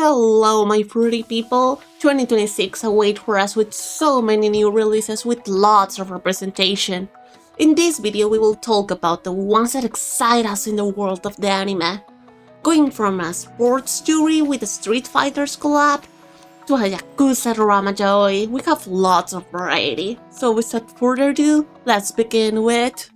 Hello my fruity people! 2026 awaits for us with so many new releases with lots of representation. In this video we will talk about the ones that excite us in the world of the anime. Going from a sports story with a Street Fighters collab to a Yakuza drama joy, we have lots of variety. So without further ado, let's begin with...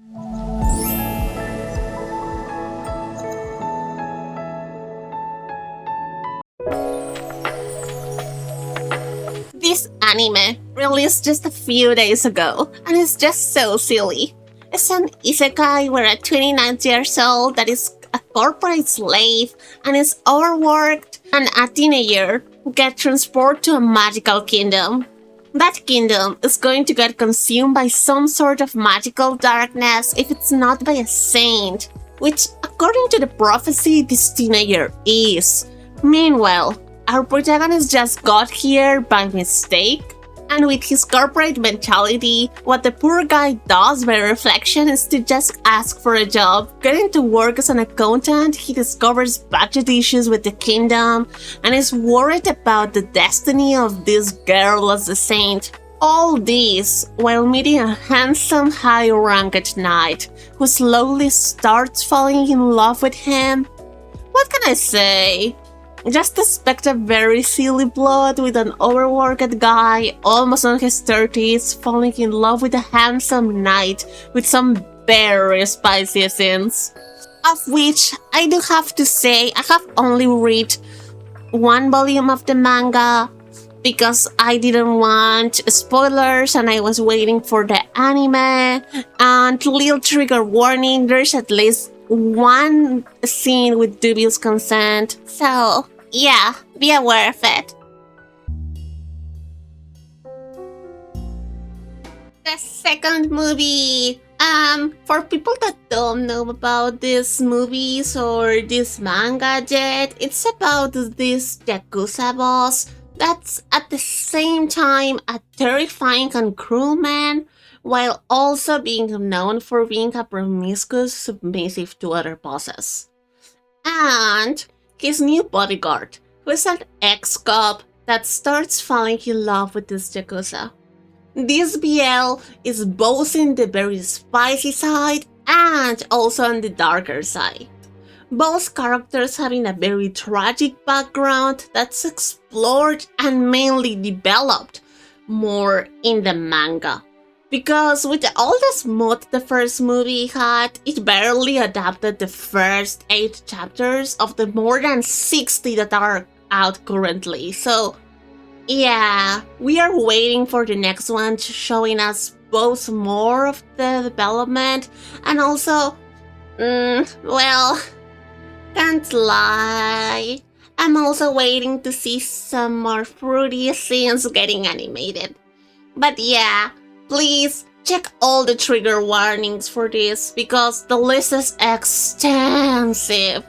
This anime released just a few days ago, and it's just so silly. It's an Isekai where a 29 years old that is a corporate slave and is overworked, and a teenager who gets transported to a magical kingdom. That kingdom is going to get consumed by some sort of magical darkness if it's not by a saint, which according to the prophecy this teenager is. Meanwhile, our protagonist just got here by mistake, and with his corporate mentality, what the poor guy does by reflection is to just ask for a job. Getting to work as an accountant, he discovers budget issues with the kingdom, and is worried about the destiny of this girl as a saint. All this while meeting a handsome high-ranked knight, who slowly starts falling in love with him. What can I say? Just expect a very silly plot with an overworked guy, almost on his 30s, falling in love with a handsome knight with some very spicy scenes. Of which, I do have to say, I have only read one volume of the manga because I didn't want spoilers and I was waiting for the anime. And little trigger warning, there's at least one scene with dubious consent, so yeah, be aware of it. The second movie. For people that don't know about these movies or this manga yet, it's about this Yakuza boss that's at the same time a terrifying and cruel man, while also being known for being a promiscuous submissive to other bosses. And his new bodyguard, who is an ex-cop that starts falling in love with this Yakuza. This BL is both in the very spicy side and also on the darker side. Both characters having a very tragic background that's explored and mainly developed more in the manga. Because with all the smooth the first movie had, it barely adapted the first 8 chapters of the more than 60 that are out currently. So yeah, we are waiting for the next one to showing us both more of the development and also, well, can't lie, I'm also waiting to see some more fruity scenes getting animated. But yeah, please check all the trigger warnings for this because the list is extensive.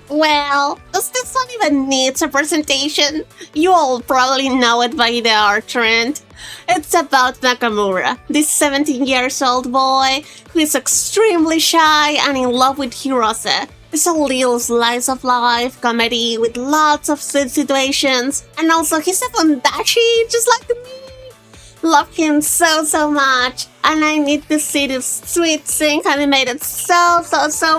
Well, does this one even need a presentation? You all probably know it by the art trend. It's about Nakamura, this 17 years old boy who is extremely shy and in love with Hirose. It's a little slice of life comedy with lots of sweet situations, and also he's a bondachi just like me. Love him so much, and I need to see this sweet thing animated so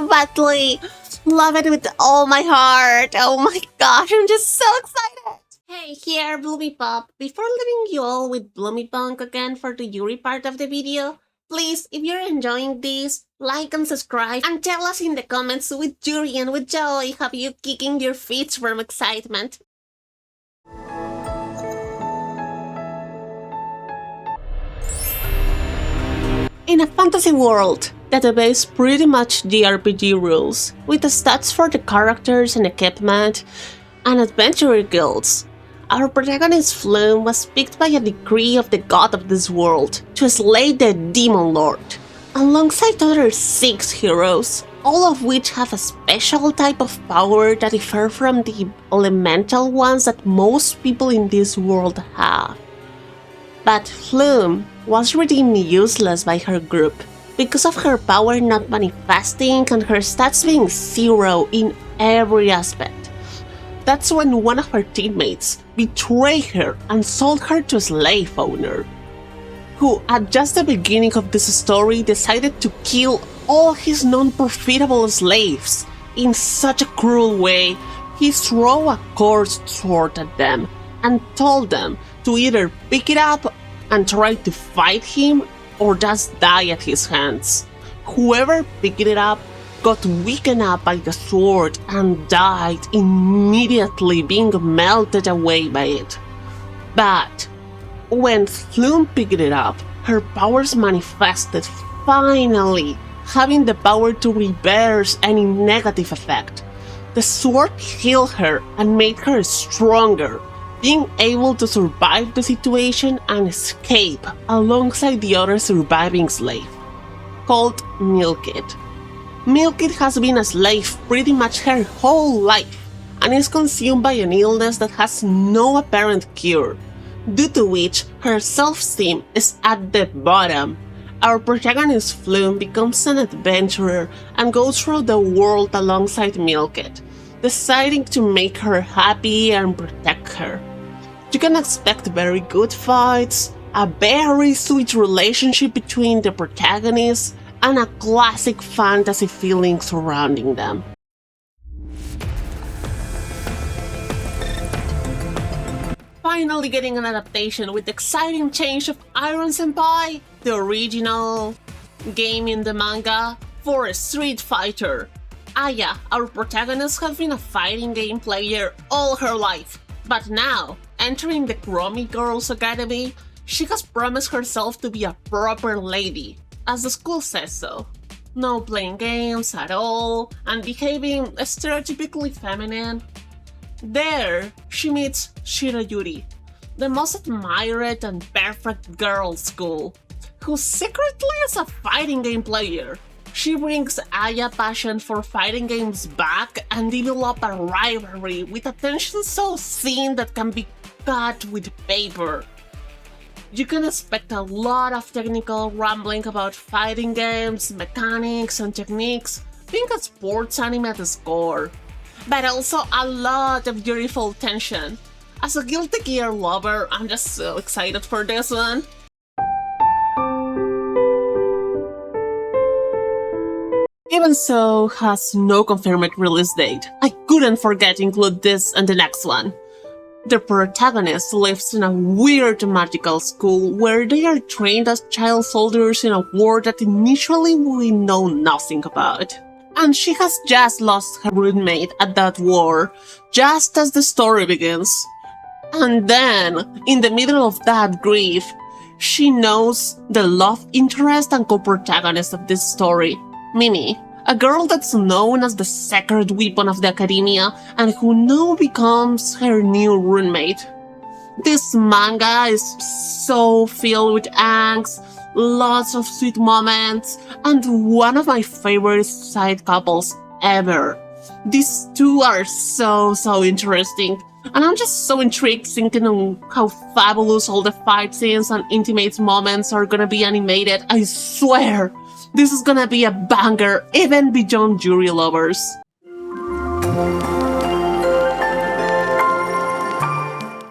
badly. Love it with all my heart. Oh my gosh, I'm just so excited. Hey, here Bloomy Pop. Before leaving you all with Bloomy Punk again for the Yuri part of the video, please, if you're enjoying this, like and subscribe, and tell us in the comments with Yuri and with joy have you kicking your feet from excitement. In a fantasy world that obeys pretty much JRPG rules, with the stats for the characters and equipment, and adventurer guilds, our protagonist Flume was picked by a decree of the god of this world to slay the Demon Lord, alongside other 6 heroes, all of which have a special type of power that differ from the elemental ones that most people in this world have. But Flume was redeemed useless by her group, because of her power not manifesting and her stats being zero in every aspect. That's when one of her teammates betrayed her and sold her to a slave owner, who at just the beginning of this story decided to kill all his non-profitable slaves. In such a cruel way, he threw a cursed sword at them and told them to either pick it up and try to fight him or just die at his hands. Whoever picked it up got weakened up by the sword and died immediately, being melted away by it. But when Flume picked it up, her powers manifested finally, having the power to reverse any negative effect. The sword healed her and made her stronger, being able to survive the situation and escape alongside the other surviving slave, called Milkit. Milkit has been a slave pretty much her whole life and is consumed by an illness that has no apparent cure, due to which her self-esteem is at the bottom. Our protagonist Flume becomes an adventurer and goes through the world alongside Milkit, deciding to make her happy and protect her. You can expect very good fights, a very sweet relationship between the protagonists, and a classic fantasy feeling surrounding them. Finally getting an adaptation with the exciting change of Iron Senpai, the original game in the manga, for a Street Fighter. Aya, our protagonist, has been a fighting game player all her life, but now, entering the Chromie Girls Academy, she has promised herself to be a proper lady, as the school says so. No playing games at all, and behaving stereotypically feminine. There, she meets Shirayuri, the most admired and perfect girl at school, who secretly is a fighting game player. She brings Aya's passion for fighting games back and develop a rivalry with a tension so thin that can be cut with paper. You can expect a lot of technical rambling about fighting games, mechanics, and techniques, being a sports anime at its core, but also a lot of beautiful tension. As a Guilty Gear lover, I'm just so excited for this one. Even so, has no confirmed release date. I couldn't forget to include this and the next one. The protagonist lives in a weird magical school where they are trained as child soldiers in a war that initially we know nothing about. And she has just lost her roommate at that war, just as the story begins. And then, in the middle of that grief, she knows the love interest and co-protagonist of this story, Mimi, a girl that's known as the sacred weapon of the academia and who now becomes her new roommate. This manga is so filled with angst, lots of sweet moments, and one of my favorite side couples ever. These two are so interesting, and I'm just so intrigued thinking on how fabulous all the fight scenes and intimate moments are gonna be animated. I swear! This is gonna be a banger, even beyond Yuri lovers.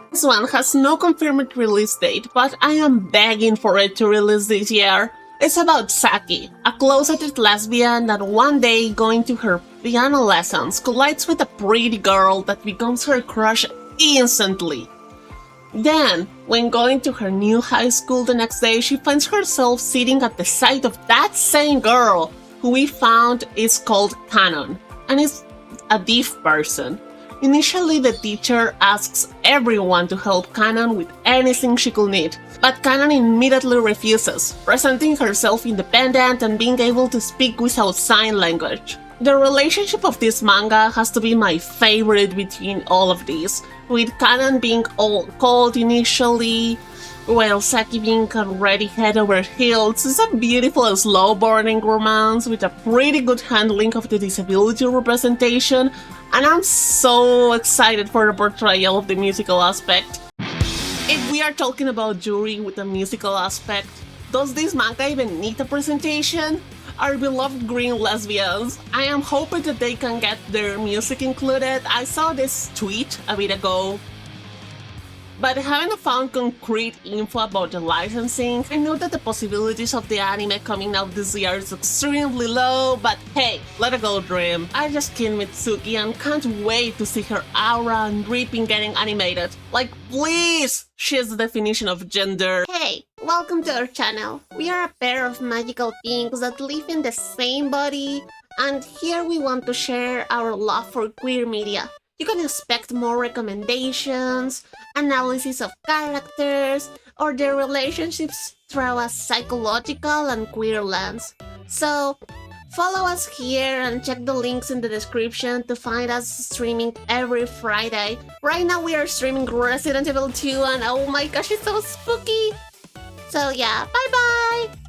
This one has no confirmed release date, but I am begging for it to release this year. It's about Saki, a closeted lesbian that one day, going to her piano lessons, collides with a pretty girl that becomes her crush instantly. Then, when going to her new high school the next day, she finds herself sitting at the side of that same girl, who we found is called Canon, and is a deaf person. Initially, the teacher asks everyone to help Canon with anything she could need, but Canon immediately refuses, presenting herself independent and being able to speak without sign language. The relationship of this manga has to be my favorite between all of these, with Canon being all cold initially, while Saki being already head over heels. It's a beautiful slow-burning romance with a pretty good handling of the disability representation, and I'm so excited for the portrayal of the musical aspect. If we are talking about Yuri with the musical aspect, Does this manga even need a presentation? Our beloved green lesbians. I am hoping that they can get their music included. I saw this tweet a bit ago, but haven't found concrete info about the licensing. I know that the possibilities of the anime coming out this year is extremely low, but hey, let it go dream. I just killed Mitsuki and can't wait to see her aura and dripping getting animated. Like, please! She's the definition of gender. Hey, welcome to our channel. We are a pair of magical beings that live in the same body, and here we want to share our love for queer media. You can expect more recommendations, analysis of characters, or their relationships through a psychological and queer lens. So, follow us here and check the links in the description to find us streaming every Friday. Right now we are streaming Resident Evil 2 and oh my gosh, it's so spooky! So yeah, bye bye!